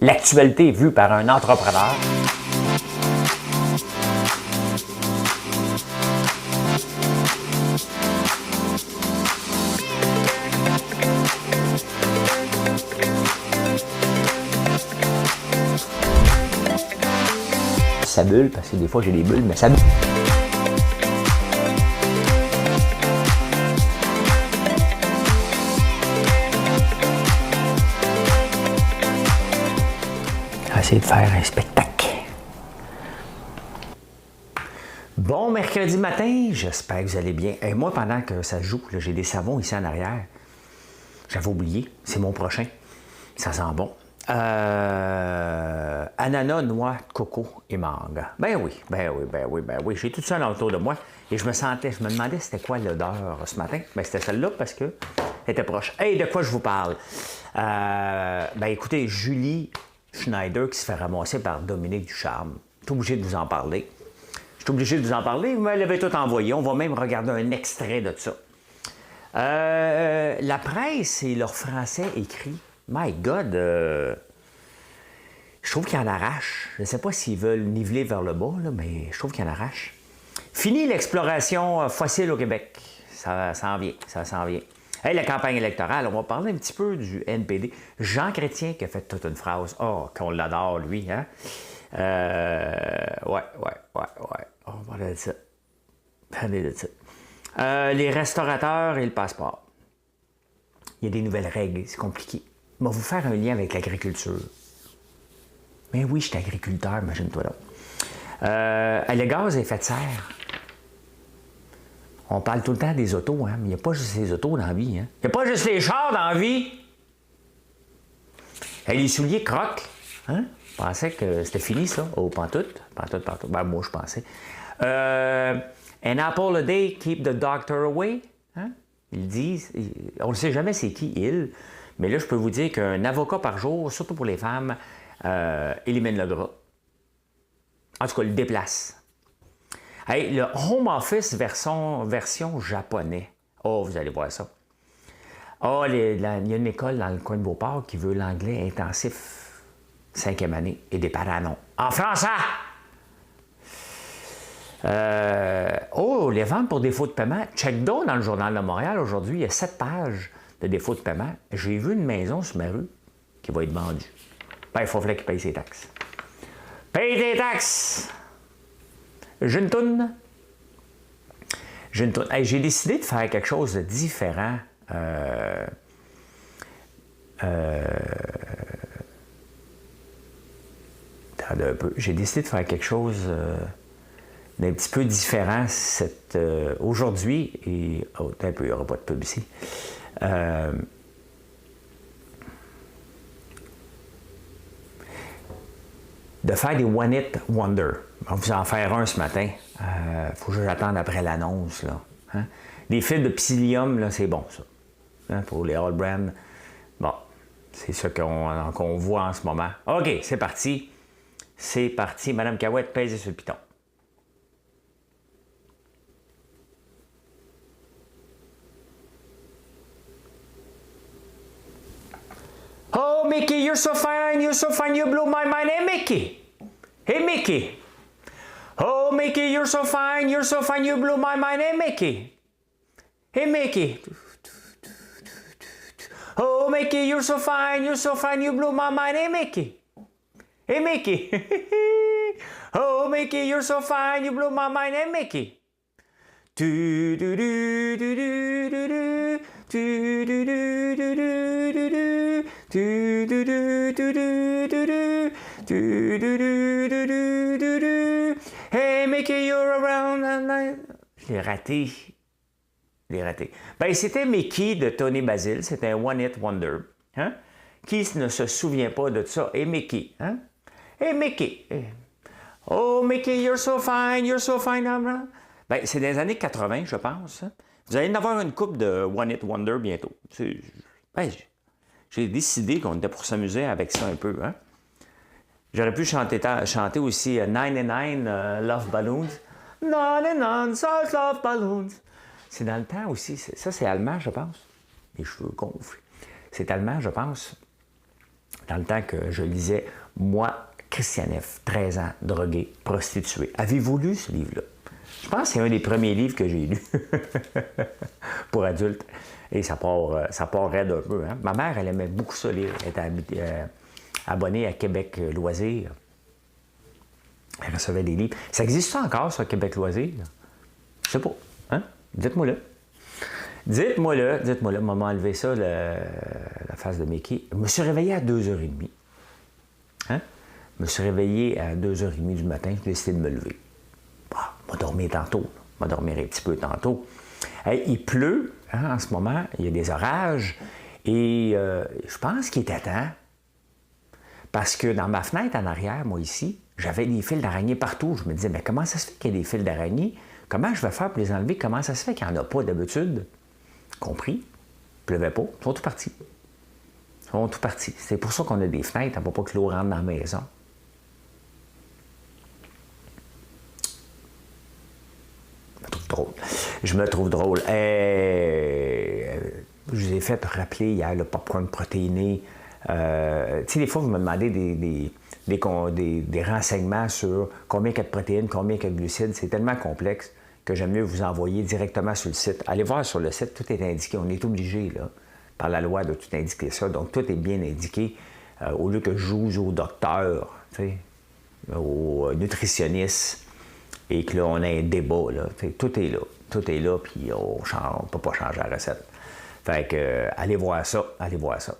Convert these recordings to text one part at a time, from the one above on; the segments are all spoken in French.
l'actualité vue par un entrepreneur. Ça bulle, parce que des fois j'ai des bulles, mais ça bulle. Essayer de faire un spectacle. Bon mercredi matin, j'espère que vous allez bien. Et moi, pendant que ça joue, j'ai des savons ici en arrière. J'avais oublié, c'est mon prochain. Ça sent bon. Ananas, noix, coco et mangue. Ben oui. J'ai tout ça autour de moi. Et je me demandais c'était quoi l'odeur ce matin. Ben c'était celle-là parce que elle était proche. Hey, de quoi je vous parle? Ben écoutez, Julie Schneider qui se fait ramasser par Dominique Ducharme. Je suis obligé de vous en parler. Vous me l'avez tout envoyé. On va même regarder un extrait de ça. La presse et leur français écrit. My God! Je trouve qu'il en arrache. Je ne sais pas s'ils veulent niveler vers le bas, là, mais je trouve qu'il en arrache. Fini l'exploration fossile au Québec. Ça s'en vient. Hey, la campagne électorale, on va parler un petit peu du NPD. Jean Chrétien qui a fait toute une phrase. Oh, qu'on l'adore, lui, hein? Ouais. On va parler de ça. Les restaurateurs et le passeport. Il y a des nouvelles règles, c'est compliqué. Je vais vous faire un lien avec l'agriculture. Mais oui, je suis agriculteur, imagine-toi là. Le gaz à effet de serre. On parle tout le temps des autos, hein, mais il n'y a pas juste les autos dans la vie. Hein. Il n'y a pas juste les chars dans la vie. Les souliers croquent. Hein? Je pensais que c'était fini, ça. Oh, pantoute. Ben, moi, je pensais. An apple a day, keep the doctor away. Hein? Ils disent, on ne sait jamais c'est qui il, mais là, je peux vous dire qu'un avocat par jour, surtout pour les femmes, élimine le gras. En tout cas, le déplace. Hey, le home office version japonais. Oh, vous allez voir ça. Oh, il y a une école dans le coin de Beauport qui veut l'anglais intensif 5e année et des parents en français! Les ventes pour défaut de paiement. Check down dans le Journal de Montréal aujourd'hui, il y a 7 pages de défaut de paiement. J'ai vu une maison sur ma rue qui va être vendue. Ben, il faut qu'il paye ses taxes. Paye tes taxes! J'ai une toune. Hey, j'ai décidé de faire quelque chose de différent. Attendez un peu. J'ai décidé de faire quelque chose d'un petit peu différent aujourd'hui. Et un peu, il n'y aura pas de pub ici. De faire des One Hit Wonder. On va vous en faire un ce matin. Faut que j'attende après l'annonce. Là. Hein? Des fils de psyllium, là, c'est bon, ça. Hein, pour les All Brand. Bon, c'est ça qu'on voit en ce moment. OK, c'est parti. Madame Cahouette, pèsez sur le piton. Oh, Mickey, you're so fine, you blew my mind. Hey, Mickey. Hey, Mickey. Oh, Mickey, you're so fine, you blew my mind. Hey, Mickey. Hey, Mickey. Oh, Mickey, you're so fine, you blew my mind. Hey, Mickey. Hey, Mickey. Oh, Mickey, you're so fine, you blew my mind. Hey, Mickey. Do do do do do do do do do do do. Hey, Mickey, you're around and I... Je l'ai raté. Ben, c'était Mickey de Tony Basile. C'était un One Hit Wonder. Hein? Qui ne se souvient pas de ça? Hey, Mickey. Hein? Hey, Mickey. Oh, Mickey, you're so fine. Ben, c'est des années 80, je pense. Hein? Vous allez en avoir une couple de One Hit Wonder bientôt. Ben, j'ai décidé qu'on était pour s'amuser avec ça un peu. Hein? J'aurais pu chanter aussi 99 Love Balloons. 99 Love Balloons. C'est dans le temps aussi. Ça, c'est allemand, je pense. Les cheveux gonflés. C'est allemand, je pense. dans le temps que je lisais « Moi, Christian F., 13 ans, drogué, prostitué ». Avez-vous lu ce livre-là? Je pense que c'est un des premiers livres que j'ai lus pour adultes. Et ça part raide un peu. Hein? Ma mère, elle aimait beaucoup ça lire. Elle était abonnée à Québec Loisirs. Elle recevait des livres. Ça existe ça encore, ça, Québec Loisirs? Je sais pas. Hein? Dites-moi-le. Dites-moi-le. Maman a enlevé ça, la face de Mickey. Je me suis réveillé à 2h30. Hein? Je me suis réveillé à 2h30 du matin. J'ai décidé de me lever. Je vais dormir tantôt. Je vais dormir un petit peu tantôt. Hey, il pleut hein, en ce moment. Il y a des orages. Et je pense qu'il était temps. Parce que dans ma fenêtre en arrière, moi ici, j'avais des fils d'araignée partout. Je me disais, mais comment ça se fait qu'il y a des fils d'araignée? Comment je vais faire pour les enlever? Comment ça se fait qu'il n'y en a pas d'habitude? Compris? Il ne pleuvait pas. Ils sont tous partis. C'est pour ça qu'on a des fenêtres, pour pas que l'eau rentre dans la maison. Je me trouve drôle. Je vous ai fait rappeler hier le popcorn protéiné. Tu sais, des fois, vous me demandez des renseignements sur combien il y a de protéines, combien il y a de glucides. C'est tellement complexe que j'aime mieux vous envoyer directement sur le site. Allez voir sur le site, tout est indiqué. On est obligé, là, par la loi, de tout indiquer ça. Donc, tout est bien indiqué. Au lieu que je joue au docteur, tu sais, au nutritionniste, et que là, on a un débat, là. Tout est là, puis on ne peut pas changer la recette. Fait que, allez voir ça.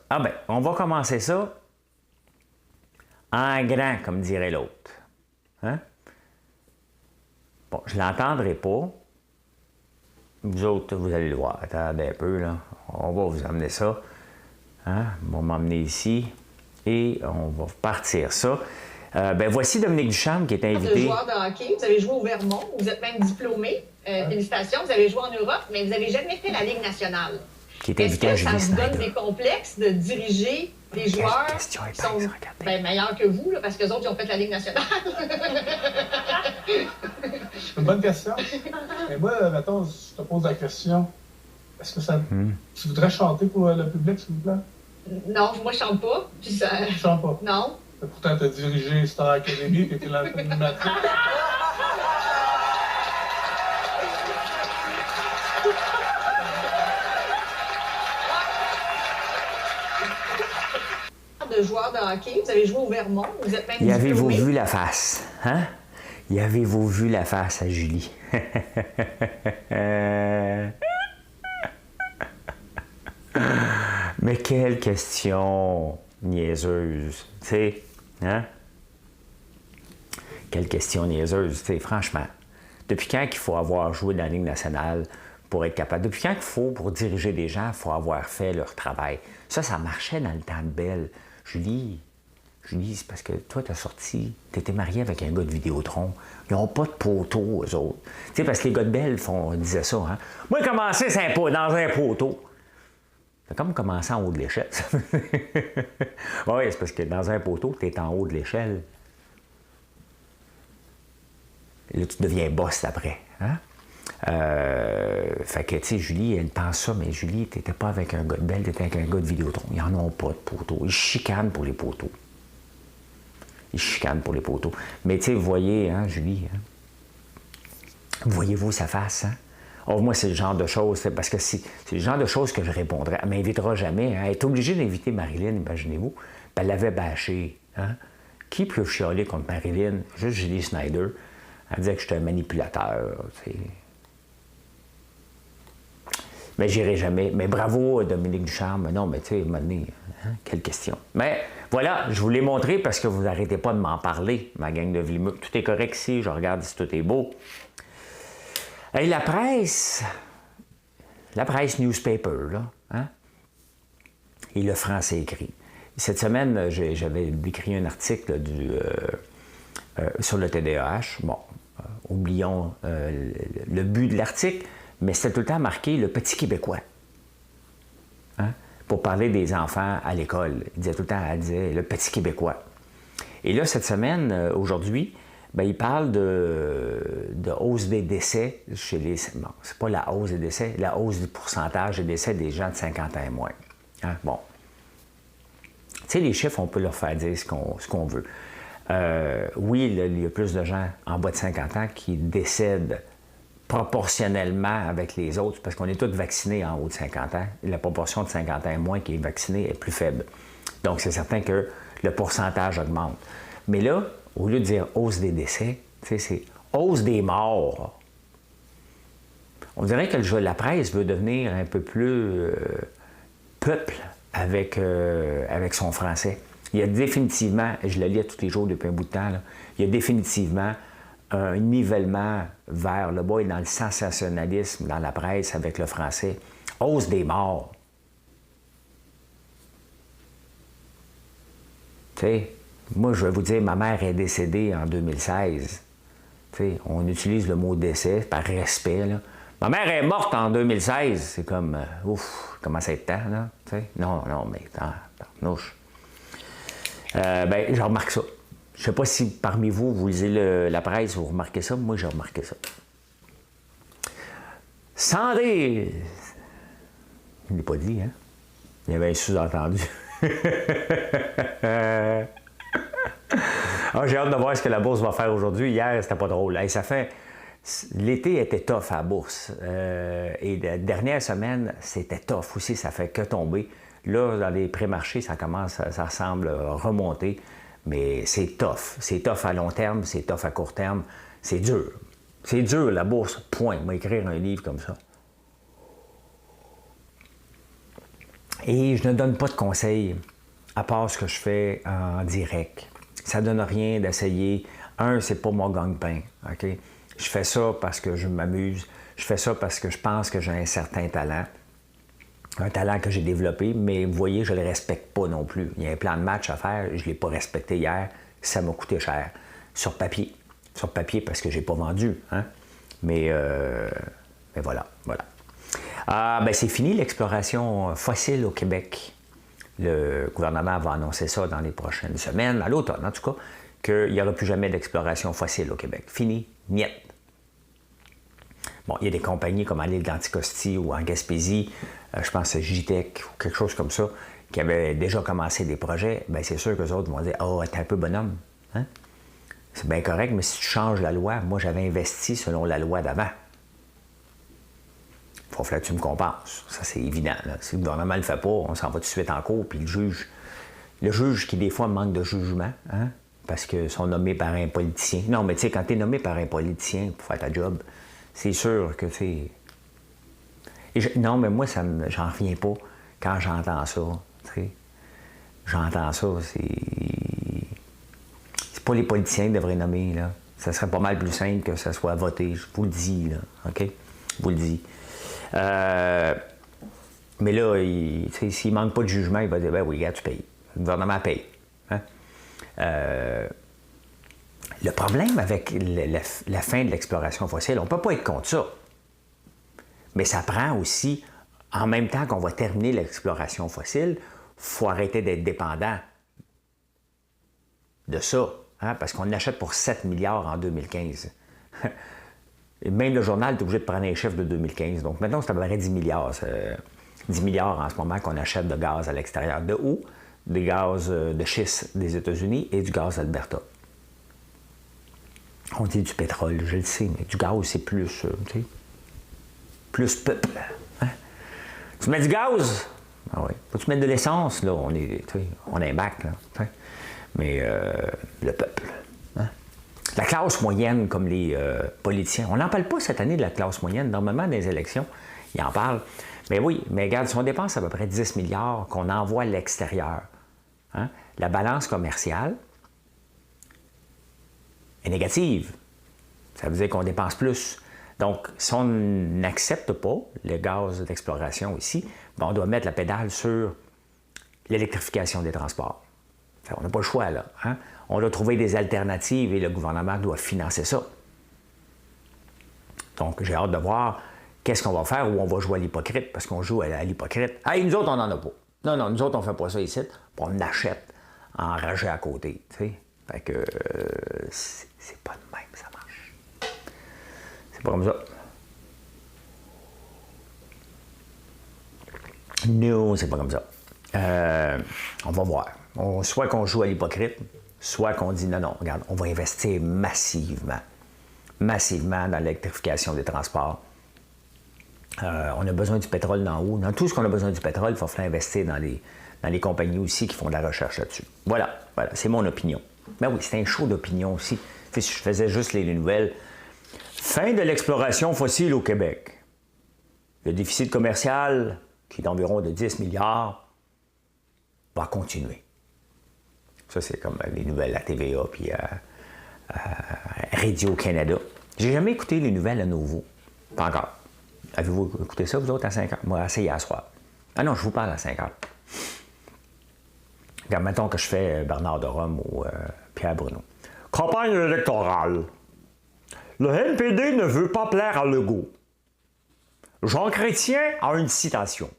Ah ben, on va commencer ça en grand, comme dirait l'autre. Hein? Bon, je ne l'entendrai pas. Vous autres, vous allez le voir. Attendez un peu, là. On va vous amener ça. Hein? On va m'emmener ici. Et on va partir ça. Ben voici Dominique Ducharme qui est invité. Joueur de hockey, vous avez joué au Vermont, vous êtes même diplômé. Félicitations, vous avez joué en Europe, mais vous n'avez jamais fait la Ligue nationale. Qui est invité à Julie Est-ce que ça vous donne Snyder. des complexes de diriger des joueurs qui sont meilleurs que vous, là, parce que les autres, ils ont fait la Ligue nationale? C'est une bonne question. Mais moi, mettons, je te pose la question. Est-ce que ça... Tu voudrais chanter pour le public, s'il vous plaît? Non, moi, je chante pas. Puis ça... Je chante pas. Non. Pourtant, tu as dirigé Star Academy et tu es l'animatrice. De joueurs de hockey, vous avez joué au Vermont, vous êtes même Y avez-vous diplômé. vu la face? Hein? Y avez-vous vu la face à Julie? Mais quelle question niaiseuse, tu sais, hein? Quelle question niaiseuse, tu sais, franchement. Depuis quand qu'il faut avoir joué dans la Ligue nationale pour être capable? Depuis quand qu'il faut, pour diriger des gens, il faut avoir fait leur travail? Ça marchait dans le temps de Belle. Julie, c'est parce que toi, t'as sorti, t'étais marié avec un gars de Vidéotron. Ils n'ont pas de poteau, eux autres. Tu sais, parce que les gars de Belle disaient ça, hein? Moi, commencer dans un poteau. C'est comme commencer en haut de l'échelle. Oui, c'est parce que dans un poteau, tu es en haut de l'échelle. Et là, tu deviens boss après. Hein? Fait que, tu sais, Julie, elle pense ça, mais Julie, tu n'étais pas avec un gars de Belle, tu étais avec un gars de Vidéotron. Ils n'en ont pas de poteau. Ils chicanent pour les poteaux. Mais, tu sais, vous voyez, hein, Julie, hein? Voyez-vous sa face, hein? Oh, moi, c'est le genre de choses, parce que c'est le genre de choses que je répondrais. Elle ne m'invitera jamais. Hein? Elle est obligée d'inviter Marilyn, imaginez-vous. Puis elle l'avait bâchée. Hein? Qui peut chialer contre Marilyn? Juste Julie Snyder. Elle disait que j'étais un manipulateur. T'sais. Mais j'irai jamais. Mais bravo, Dominique Ducharme. Non, mais tu sais, à un moment donné, hein? Quelle question. Mais voilà, je vous l'ai montré parce que vous n'arrêtez pas de m'en parler, ma gang de Vlimeux. Tout est correct ici. Je regarde si tout est beau. Et la presse newspaper, là, hein? Et le français écrit. Cette semaine, j'avais écrit un article sur le TDAH. Bon, oublions le but de l'article, mais c'était tout le temps marqué « Le petit Québécois hein? ». Pour parler des enfants à l'école. Il disait tout le temps, elle disait « Le petit Québécois ». Et là, cette semaine, aujourd'hui, ben, il parle de hausse des décès chez les... Bon, c'est pas la hausse des décès, la hausse du pourcentage des décès des gens de 50 ans et moins. Hein? Bon. Tu sais, les chiffres, on peut leur faire dire ce qu'on veut. Oui, là, il y a plus de gens en bas de 50 ans qui décèdent proportionnellement avec les autres, parce qu'on est tous vaccinés en haut de 50 ans. Et la proportion de 50 ans et moins qui est vaccinée est plus faible. Donc, c'est certain que le pourcentage augmente. Mais là, au lieu de dire hausse des décès, c'est hausse des morts. On dirait que la presse veut devenir un peu plus peuple avec son français. Il y a définitivement, et je le lis tous les jours depuis un bout de temps, là, il y a définitivement un nivellement vers le bas et dans le sensationnalisme dans la presse avec le français. Hausse des morts. Tu sais, moi, je vais vous dire, ma mère est décédée en 2016. Tu sais, on utilise le mot décès par respect, là. Ma mère est morte en 2016. C'est comme, ouf, comment ça être temps, là? Tu sais? Non, mais tarnouche. Ben, je remarque ça. Je ne sais pas si parmi vous, vous lisez la presse, vous remarquez ça. Moi, j'ai remarqué ça. Santé! Je ne l'ai pas dit, hein? Il y avait un sous-entendu. J'ai hâte de voir ce que la bourse va faire aujourd'hui. Hier, c'était pas drôle. Hey, l'été était tough à la bourse. Et la dernière semaine, c'était tough aussi. Ça fait que tomber. Là, dans les pré-marchés, ça semble remonter. Mais c'est tough. C'est tough à long terme, c'est tough à court terme. C'est dur. C'est dur, la bourse. Point. On va écrire un livre comme ça. Et je ne donne pas de conseils, à part ce que je fais en direct. Ça ne donne rien d'essayer. C'est pas mon gagne-pain. OK? Je fais ça parce que je m'amuse. Je fais ça parce que je pense que j'ai un certain talent. Un talent que j'ai développé, mais vous voyez, je ne le respecte pas non plus. Il y a un plan de match à faire, je ne l'ai pas respecté hier, ça m'a coûté cher. Sur papier. Sur papier parce que je n'ai pas vendu. Hein? Mais voilà. C'est fini l'exploration fossile au Québec. Le gouvernement va annoncer ça dans les prochaines semaines, à l'automne en tout cas, qu'il n'y aura plus jamais d'exploration fossile au Québec. Fini, niet. Bon, il y a des compagnies comme à l'île d'Anticosti ou en Gaspésie, je pense à JTEC ou quelque chose comme ça, qui avaient déjà commencé des projets. Bien, c'est sûr qu'eux autres vont dire « Ah, t'es un peu bonhomme. Hein? » C'est bien correct, mais si tu changes la loi, moi j'avais investi selon la loi d'avant. Il faut que tu me compenses. Ça, c'est évident. Là. Si le gouvernement ne le fait pas, on s'en va tout de suite en cours, puis le juge qui des fois manque de jugement, hein, parce qu'ils sont nommés par un politicien. Non, mais tu sais, quand tu es nommé par un politicien pour faire ta job, c'est sûr que c'est... Non, mais moi, j'en reviens pas quand j'entends ça. T'sais. J'entends ça, c'est pas les politiciens qui devraient nommer, là. Ça serait pas mal plus simple que ça soit voté. Je vous le dis, là. OK? Je vous le dis. Mais là, s'il manque pas de jugement, il va dire, ben oui, gars, tu payes. Le gouvernement paye. Hein? Le problème avec la fin de l'exploration fossile, on ne peut pas être contre ça. Mais ça prend aussi, en même temps qu'on va terminer l'exploration fossile, il faut arrêter d'être dépendant de ça. Hein? Parce qu'on achète pour 7 milliards en 2015. Et même le journal est obligé de prendre les chiffres de 2015. Donc maintenant, c'est à peu près 10 milliards. 10 milliards en ce moment qu'on achète de gaz à l'extérieur. De où? Des gaz de schiste des États-Unis et du gaz d'Alberta. On dit du pétrole, je le sais, mais du gaz, c'est plus, tu sais, plus peuple. Hein? Tu mets du gaz? Ah oui. Faut-tu mettre de l'essence? Là, on est un bac, là. T'sais. Mais le peuple. Hein? La classe moyenne, comme les politiciens. On n'en parle pas cette année de la classe moyenne. Normalement, dans les élections, ils en parlent. Mais oui, mais regarde, si on dépense à peu près 10 milliards qu'on envoie à l'extérieur, hein, la balance commerciale est négative. Ça veut dire qu'on dépense plus. Donc, si on n'accepte pas le gaz d'exploration ici, ben on doit mettre la pédale sur l'électrification des transports. On n'a pas le choix, là. Hein? On doit trouver des alternatives et le gouvernement doit financer ça. Donc, j'ai hâte de voir qu'est-ce qu'on va faire ou on va jouer à l'hypocrite, parce qu'on joue à l'hypocrite. Hey, nous autres, on n'en a pas. Non, nous autres, on ne fait pas ça ici, puis on achète enragé à côté. T'sais? Fait que c'est pas de même que ça marche. C'est pas comme ça. Non, c'est pas comme ça. On va voir. Soit qu'on joue à l'hypocrite, soit qu'on dit non, regarde, on va investir massivement dans l'électrification des transports. On a besoin du pétrole d'en haut. Dans tout ce qu'on a besoin du pétrole, il va falloir investir dans les compagnies aussi qui font de la recherche là-dessus. Voilà, c'est mon opinion. Mais oui, c'est un show d'opinion aussi. Si je faisais juste les nouvelles. Fin de l'exploration fossile au Québec. Le déficit commercial, qui est d'environ de 10 milliards, va continuer. Ça, c'est comme les nouvelles à TVA puis à Radio-Canada. J'ai jamais écouté les nouvelles à nouveau. Pas encore. Avez-vous écouté ça, vous autres, à 5 heures? Moi, assez hier soir. Ah non, je vous parle à 5 heures. Regarde, mettons que je fais Bernard de Rome ou Pierre Bruno. Campagne électorale. Le NPD ne veut pas plaire à Legault. Jean Chrétien a une citation.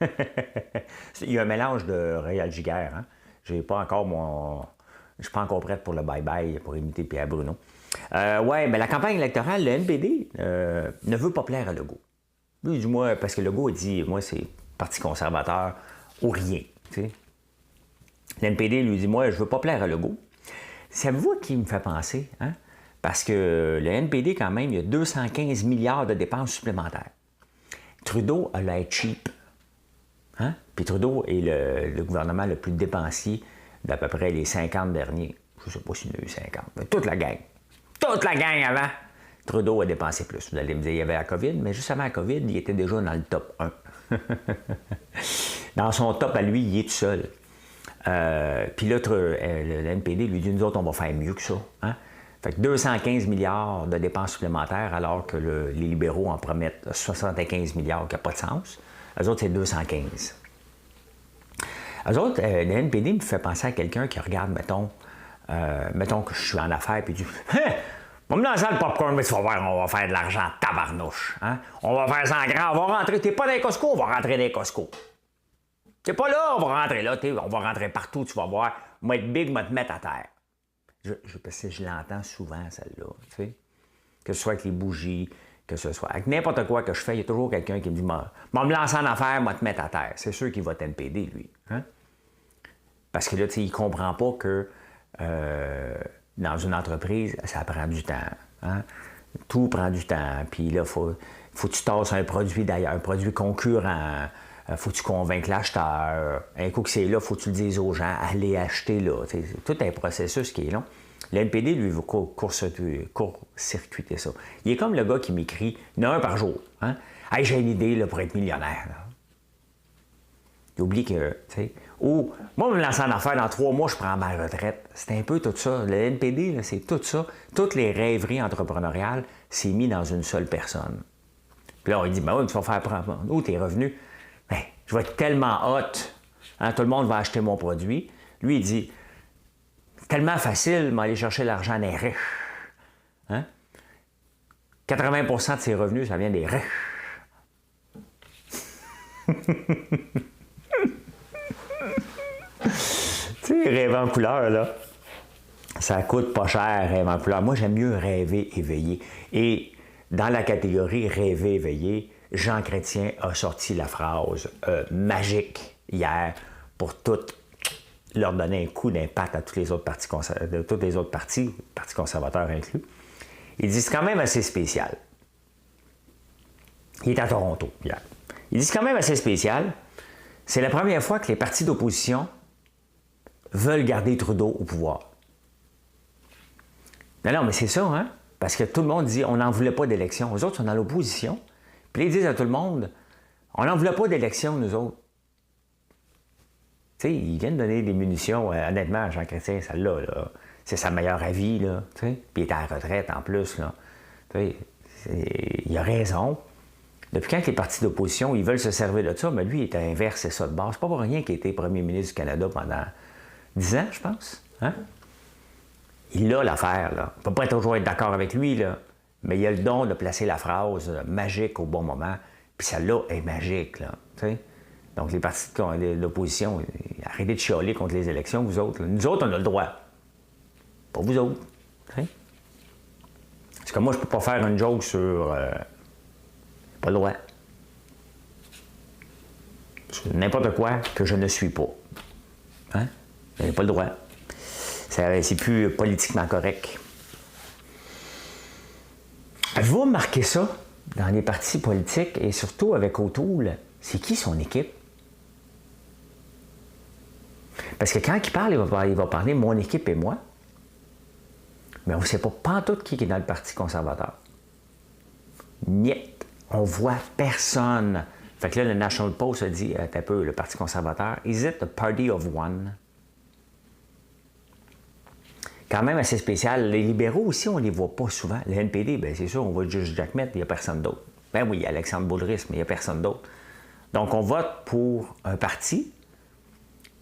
Il y a un mélange de Réal Giguère. Hein? Je ne suis pas encore prête pour le bye-bye pour imiter Pierre Bruno. Ouais, mais la campagne électorale, le NPD ne veut pas plaire à Legault. Lui, du moins, parce que Legault dit, moi, c'est Parti conservateur ou rien. Tu sais. Le NPD lui dit, moi, je ne veux pas plaire à Legault. Savez-vous à qui me fait penser? Hein? Parce que le NPD, quand même, il y a 215 milliards de dépenses supplémentaires. Trudeau a l'air cheap. Hein? Puis Trudeau est le gouvernement le plus dépensier d'à peu près les 50 derniers. Je ne sais pas s'il y en a eu 50, mais toute la gang. Toute la gang avant! Trudeau a dépensé plus. Vous allez me dire, il y avait la COVID, mais juste avant la COVID, il était déjà dans le top 1. Dans son top à lui, il est tout seul. Puis là, le NPD lui dit, nous autres, on va faire mieux que ça. Hein? Fait que 215 milliards de dépenses supplémentaires, alors que les libéraux en promettent 75 milliards, qui n'a pas de sens. Eux autres, c'est 215. Eux autres, le NPD me fait penser à quelqu'un qui regarde, mettons que je suis en affaires, puis dit « Hein! On va me lancer le popcorn, mais tu vas voir, on va faire de l'argent tabarnouche. Hein? On va faire ça en grand, on va rentrer. T'es pas dans les Costco, on va rentrer dans les Costco. T'es pas là, on va rentrer là, on va rentrer partout, tu vas voir. On va être big, on va te mettre à terre. » Parce que je l'entends souvent, celle-là, tu sais. Que ce soit avec les bougies, que ce soit avec n'importe quoi que je fais, il y a toujours quelqu'un qui me dit « Moi, me lancer en affaires, moi te mettre à terre. » C'est sûr qu'il va NPD, lui. Hein? Parce que là, tu sais, il ne comprend pas que dans une entreprise, ça prend du temps. Hein? Tout prend du temps. Puis là, faut que tu tasses un produit d'ailleurs, un produit concurrent. Faut que tu convainques l'acheteur. Un coup que c'est là, faut que tu le dises aux gens, allez acheter là. C'est tout un processus qui est long. Le NPD, lui, veut court-circuiter ça. Il est comme le gars qui m'écrit, il y en a un par jour. Hein? Hey, j'ai une idée là, pour être millionnaire. Là. Il oublie que, tu sais, ou moi, me lancer en affaires, dans 3 mois, je prends ma retraite. C'est un peu tout ça. Le NPD, là, c'est tout ça. Toutes les rêveries entrepreneuriales, c'est mis dans une seule personne. Puis là, on lui dit, ben oui, tu vas faire prendre où tes revenus? Ben, je vais être tellement hot. Hein, tout le monde va acheter mon produit. Lui, il dit, c'est tellement facile d'aller chercher l'argent des riches. Hein? 80% de ses revenus, ça vient des riches. Tu sais, rêver en couleur, là, ça coûte pas cher, rêver en couleur. Moi, j'aime mieux rêver éveillé. Et dans la catégorie rêver éveillé, Jean Chrétien a sorti la phrase magique hier pour leur donner un coup d'impact à tous les autres partis partis conservateurs inclus. Il dit c'est quand même assez spécial. Il est à Toronto hier. Il dit c'est quand même assez spécial. C'est la première fois que les partis d'opposition veulent garder Trudeau au pouvoir. Non, mais c'est ça, hein? Parce que tout le monde dit on n'en voulait pas d'élection. Eux autres sont dans l'opposition. Puis ils disent à tout le monde on n'en voulait pas d'élection, nous autres. Tu sais, ils viennent donner des munitions, honnêtement, à Jean Chrétien, celle-là, là, c'est sa meilleure avis, là. Tu sais? Puis il est à la retraite en plus, là. Tu sais, il a raison. Depuis quand les partis d'opposition, ils veulent se servir de ça, mais lui, il a inversé ça de base. C'est pas pour rien qu'il a été premier ministre du Canada pendant 10 ans, je pense. Hein? Il a l'affaire, là. On ne peut pas toujours être d'accord avec lui, là. Mais il a le don de placer la phrase magique au bon moment. Puis celle-là est magique, là. T'sais? Donc les partis de l'opposition, arrêtez de chialer contre les élections, vous autres. Là. Nous autres, on a le droit. Pas vous autres. T'sais? Parce que moi, je peux pas faire une joke sur... pas le droit. Sur n'importe quoi que je ne suis pas. Hein? Vous n'avez pas le droit. C'est plus politiquement correct. Avez-vous remarqué ça dans les partis politiques et surtout avec O'Toole? C'est qui son équipe? Parce que quand il parle, il va parler mon équipe et moi. Mais on ne sait pas pantoute qui est dans le Parti conservateur. Niet. On voit personne. Fait que là, le National Post a dit, un peu, le Parti conservateur, is it a party of one? Quand même assez spécial. Les libéraux aussi, on ne les voit pas souvent. Le NPD, bien, c'est sûr, on voit juste Jack Met, il n'y a personne d'autre. Ben oui, Alexandre Boulris, mais il n'y a personne d'autre. Donc, on vote pour un parti,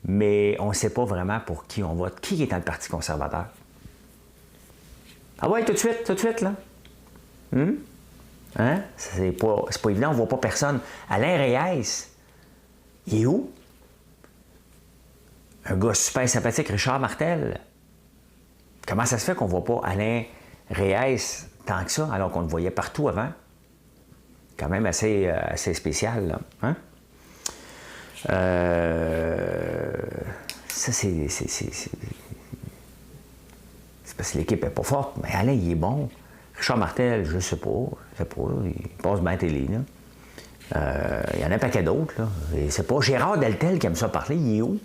mais on ne sait pas vraiment pour qui on vote. Qui est dans le Parti conservateur? Ah ouais, tout de suite, là. Hein? C'est pas évident, on ne voit pas personne. Alain Reyes, il est où? Un gars super sympathique, Richard Martel. Comment ça se fait qu'on ne voit pas Alain Reyes tant que ça, alors qu'on le voyait partout avant? Quand même assez spécial, là. Hein? Ça, c'est parce que l'équipe n'est pas forte, mais Alain, il est bon. Richard Martel, je ne sais pas, il passe bien à la télé, là. Il y en a un paquet d'autres, là. Et c'est pas Gérard Deltel qui aime ça parler, il est où?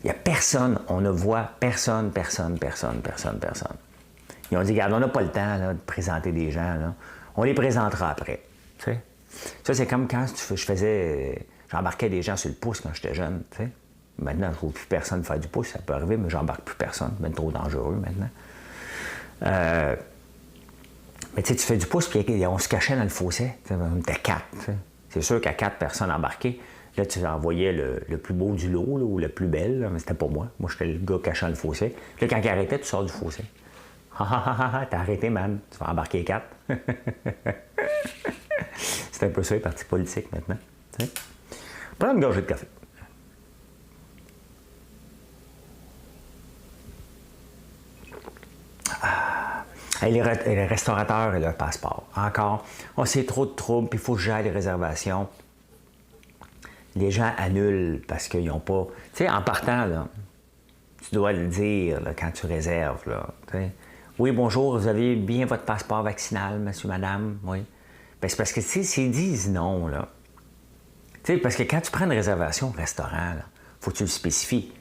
Il n'y a personne, on ne voit personne. Ils ont dit, regarde, on n'a pas le temps là, de présenter des gens, là. On les présentera après. Tu sais? Ça, c'est comme quand j'embarquais des gens sur le pouce quand j'étais jeune. Tu sais? Maintenant, je ne trouve plus personne faire du pouce, ça peut arriver, mais j'embarque plus personne. C'est même trop dangereux maintenant. Mais tu sais, tu fais du pouce, puis on se cachait dans le fossé. On était 4. T'sais. C'est sûr qu'à 4 personnes embarquées, là, tu envoyais le plus beau du lot, là, ou le plus belle, là, mais c'était pas moi. Moi, j'étais le gars cachant le fossé. Puis là, quand il arrêtait, tu sors du fossé. T'as arrêté, man. Tu vas embarquer 4. C'est un peu ça, les partis politiques, maintenant. T'sais. Prends une gorgée de café. Et les restaurateurs et leur passeport. Encore, c'est trop de troubles, puis il faut que j'aille les réservations. Les gens annulent parce qu'ils n'ont pas... Tu sais, en partant, là, tu dois le dire là, quand tu réserves. Là, oui, bonjour, vous avez bien votre passeport vaccinal, monsieur, madame? Oui. Ben, c'est parce que, tu sais, s'ils disent non, là... Tu sais, parce que quand tu prends une réservation au restaurant, il faut que tu le spécifies.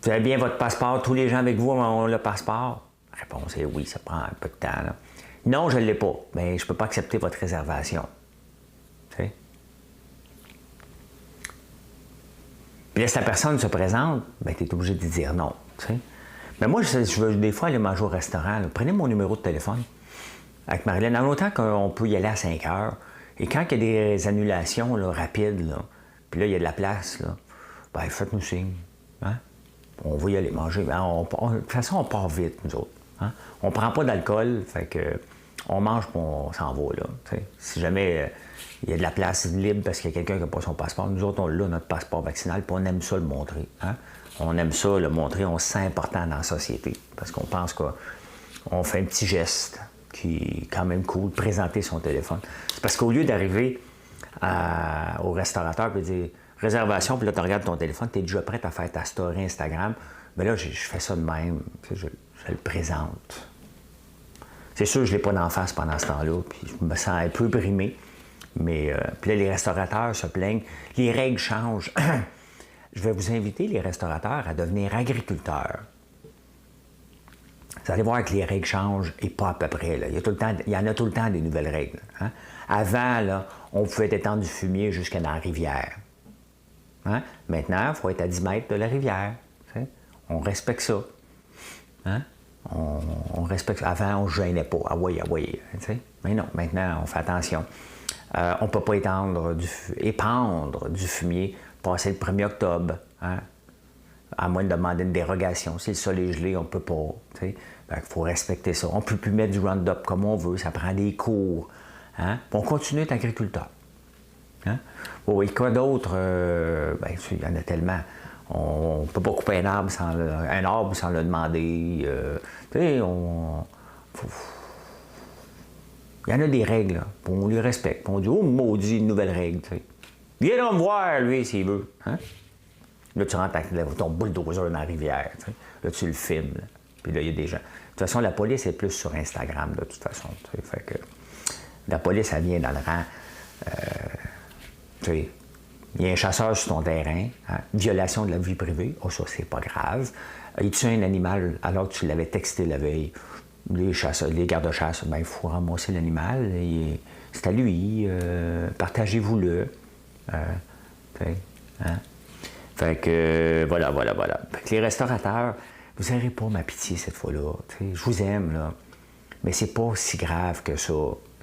Vous avez bien votre passeport, tous les gens avec vous ont le passeport? La réponse est oui, ça prend un peu de temps. Là. Non, je ne l'ai pas. Mais je ne peux pas accepter votre réservation. Tu sais? Puis là, si la personne se présente, ben, tu es obligé de dire non. Tu sais? Mais moi, je veux des fois aller manger au restaurant. Là. Prenez mon numéro de téléphone avec Marilyn. En autant qu'on peut y aller à 5 heures. Et quand il y a des annulations là, rapides, là, puis là, il y a de la place, là, ben, faites-nous signe. Hein? On va y aller manger. Ben, de toute façon, on part vite, nous autres. Hein? On ne prend pas d'alcool, fait que on mange et on s'en va. Là, t'sais. Si jamais il y a de la place libre parce qu'il y a quelqu'un qui n'a pas son passeport, nous autres, on l'a, notre passeport vaccinal, puis on aime ça le montrer. Hein? On aime ça le montrer, on se sent important dans la société. Parce qu'on pense qu'on fait un petit geste qui est quand même cool, présenter son téléphone. C'est parce qu'au lieu d'arriver au restaurateur et dire réservation, puis là, tu regardes ton téléphone, tu es déjà prêt à faire ta story Instagram. Mais là, je fais ça de même. Je le présente. C'est sûr, je ne l'ai pas d'en face pendant ce temps-là, puis je me sens un peu brimé. Mais puis là, les restaurateurs se plaignent. Les règles changent. Je vais vous inviter, les restaurateurs, à devenir agriculteurs. Vous allez voir que les règles changent et pas à peu près. Là. Il y en a tout le temps des nouvelles règles. Hein? Avant, là, on pouvait étendre du fumier jusqu'à dans la rivière. Hein? Maintenant, il faut être à 10 mètres de la rivière. T'sais? On respecte ça. Hein? On respecte ça. Avant, on ne se gênait pas. Ah oui. Mais non, maintenant, on fait attention. On ne peut pas épandre du fumier passer le 1er octobre. Hein? À moins de demander une dérogation. Si le sol est gelé, on ne peut pas. Il faut respecter ça. On ne peut plus mettre du Roundup comme on veut. Ça prend des cours. Hein? On continue d'être agriculteur. Hein? Oui, quoi d'autre? Il y en a tellement. On ne peut pas couper un arbre sans le demander. Il y en a des règles. Là, on les respecte. On dit, oh maudit, une nouvelle règle. T'sais. Viens donc me voir, lui, s'il veut. Hein? Là, tu rentres avec ton bulldozer dans la rivière. Tu sais. Là, tu le filmes. Là. Puis là, il y a des gens. De toute façon, la police est plus sur Instagram, de toute façon. Tu sais. Fait que la police, elle vient dans le rang. Tu sais, il y a un chasseur sur ton terrain, hein, violation de la vie privée, oh ça c'est pas grave. Il tue un animal alors que tu l'avais texté la veille. Les gardes-chasse, ben il faut ramasser l'animal, c'est à lui, partagez-vous-le. Hein? Fait que voilà. Fait que les restaurateurs, vous n'aurez pas ma pitié cette fois-là. Je vous aime, là. Mais c'est pas si grave que ça,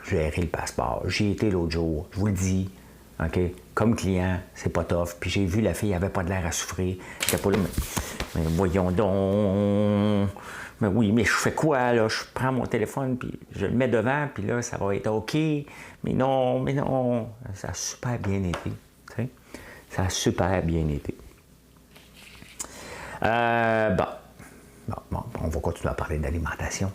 gérer le passeport. J'y ai été l'autre jour, je vous le dis. OK? Comme client, c'est pas tough. Puis j'ai vu la fille, elle avait pas de l'air à souffrir. J'étais pas là, mais voyons donc. Mais oui, mais je fais quoi, là? Je prends mon téléphone, puis je le mets devant, puis là, ça va être OK. Mais non. Ça a super bien été. T'sais? Ça a super bien été. Bon, on va continuer à parler d'alimentation.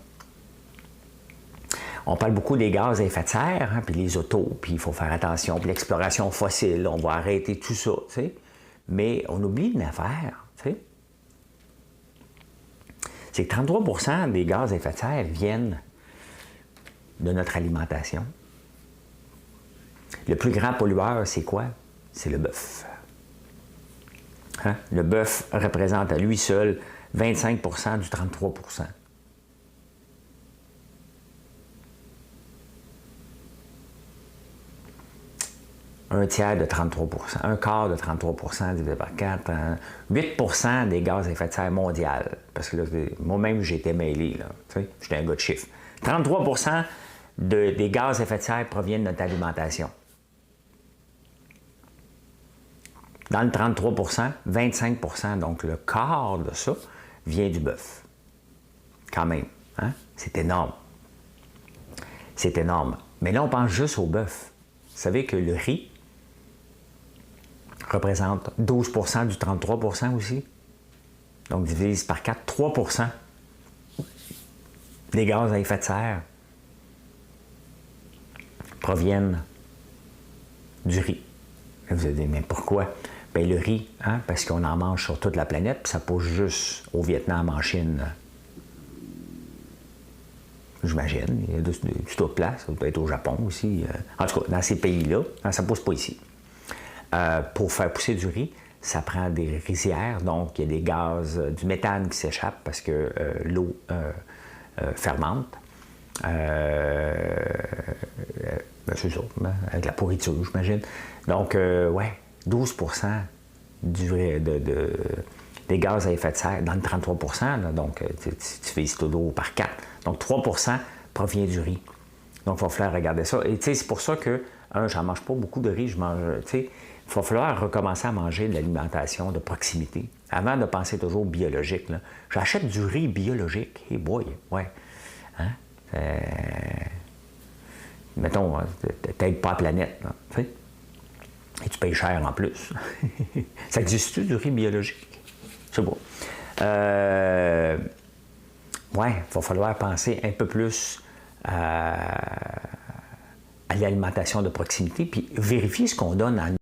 On parle beaucoup des gaz à effet de serre, hein, puis les autos, puis il faut faire attention, puis l'exploration fossile, on va arrêter tout ça, tu sais. Mais on oublie une affaire, tu sais. C'est que 33% des gaz à effet de serre viennent de notre alimentation. Le plus grand pollueur, c'est quoi? C'est le bœuf. Hein? Le bœuf représente à lui seul 25% du 33%. Un tiers de 33%, un quart de 33% divisé par 4, 8% des gaz à effet de serre mondial. Parce que là, moi-même, j'étais mêlé, là. Tu sais, j'étais un gars de chiffres. 33% des gaz à effet de serre proviennent de notre alimentation. Dans le 33%, 25%, donc le quart de ça, vient du bœuf. Quand même, hein? C'est énorme. C'est énorme. Mais là, on pense juste au bœuf. Vous savez que le riz représente 12% du 33% aussi. Donc, divise par 4, 3% des gaz à effet de serre proviennent du riz. Et vous allez dire, mais pourquoi? Bien, le riz, hein, parce qu'on en mange sur toute la planète, puis ça pousse juste au Vietnam, en Chine. J'imagine. Il y a d'autres places. Ça peut être au Japon aussi. En tout cas, dans ces pays-là, ça ne pousse pas ici. Pour faire pousser du riz, ça prend des rizières, donc il y a des gaz, du méthane qui s'échappe parce que l'eau fermente. C'est ça, avec la pourriture, j'imagine. Donc, 12% des gaz à effet de serre dans le 33%, là, donc tu fais tout l'eau par 4. Donc, 3% provient du riz. Donc, il va falloir regarder ça. Et tu sais, c'est pour ça que, j'en mange pas beaucoup de riz, je mange, tu sais, il va falloir recommencer à manger de l'alimentation de proximité. Avant de penser toujours biologique, là. J'achète du riz biologique. Hey boy, ouais. Hein? Mettons, t'aides pas la planète, là, tu sais. Et tu payes cher en plus. Ça existe-tu du riz biologique? Je sais pas. Ouais, il va falloir penser un peu plus à l'alimentation de proximité, puis vérifier ce qu'on donne à nous.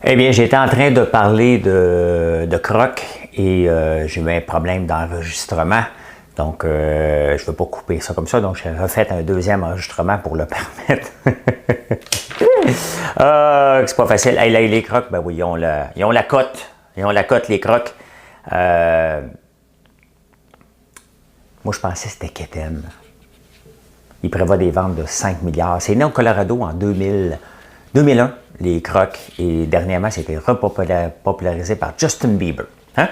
Eh bien, j'étais en train de parler de crocs et j'ai eu un problème d'enregistrement. Donc, je ne veux pas couper ça comme ça. Donc, j'ai refait un deuxième enregistrement pour le permettre. C'est pas facile. Hey, là, les crocs, ben oui, ils ont la cote. Ils ont la cote, les crocs. Moi, je pensais que c'était Keten. Il prévoit des ventes de 5 milliards. C'est né au Colorado en 2001, les crocs. Et dernièrement, c'était repopularisé par Justin Bieber. Hein?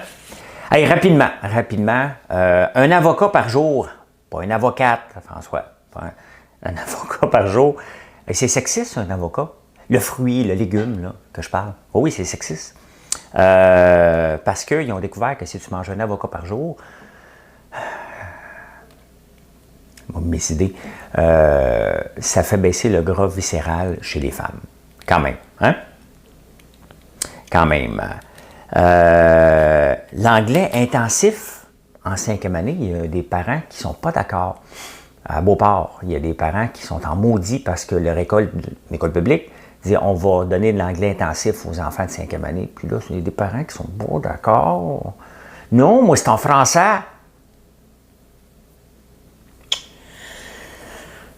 Hey, rapidement, un avocat par jour, pas une avocate, François, un avocat par jour. C'est sexiste, un avocat. Le fruit, le légume, là, que je parle. Oh oui, c'est sexiste. Parce qu'ils ont découvert que si tu manges un avocat par jour, mes idées, ça fait baisser le gras viscéral chez les femmes. Quand même, hein? Quand même. L'anglais intensif, en 5e année, il y a des parents qui ne sont pas d'accord. À Beauport, il y a des parents qui sont en maudit parce que leur école publique disait, on va donner de l'anglais intensif aux enfants de 5e année. Puis là, il y a des parents qui sont pas d'accord. Non, moi, c'est en français.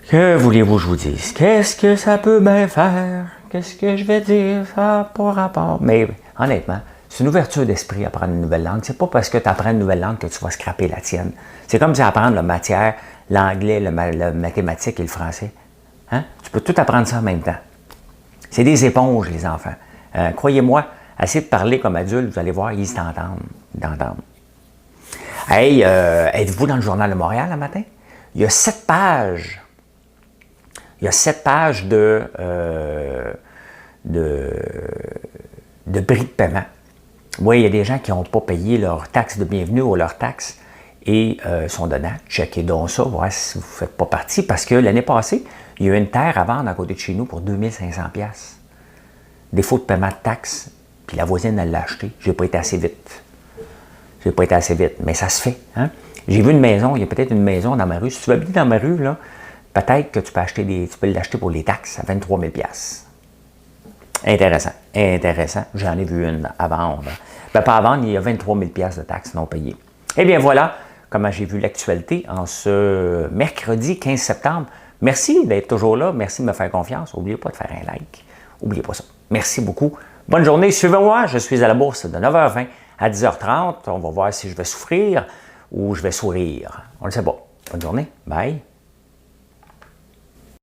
Que voulez-vous que je vous dise? Qu'est-ce que ça peut bien faire? Qu'est-ce que je vais dire? Ça n'a pas rapport. Mais honnêtement, c'est une ouverture d'esprit apprendre une nouvelle langue. C'est pas parce que tu apprends une nouvelle langue que tu vas scraper la tienne. C'est comme si apprendre la matière, l'anglais, le mathématique et le français. Hein? Tu peux tout apprendre ça en même temps. C'est des éponges, les enfants. Croyez-moi, essayez de parler comme adulte, vous allez voir, ils t'entendent. Hey, êtes-vous dans le Journal de Montréal le matin? Il y a 7 pages. Il y a 7 pages de bris de paiement. Oui, il y a des gens qui n'ont pas payé leur taxe de bienvenue ou leur taxe et sont dedans. Checkez donc ça, voir si vous ne faites pas partie. Parce que l'année passée, il y a eu une terre à vendre à côté de chez nous pour 2500$. Défaut de paiement de taxes, puis la voisine, elle l'a acheté. Je n'ai pas été assez vite. Mais ça se fait. Hein? J'ai vu une maison, il y a peut-être une maison dans ma rue. Si tu veux habiter dans ma rue, là, peut-être que tu peux l'acheter pour les taxes à 23 000$. Intéressant. J'en ai vu une à vendre. Ben, pas à vendre, il y a 23 000$ de taxes non payées. Eh bien voilà comment j'ai vu l'actualité en ce mercredi 15 septembre. Merci d'être toujours là. Merci de me faire confiance. N'oubliez pas de faire un like. N'oubliez pas ça. Merci beaucoup. Bonne journée. Suivez-moi. Je suis à la bourse de 9h20 à 10h30. On va voir si je vais souffrir ou je vais sourire. On ne le sait pas. Bonne journée. Bye.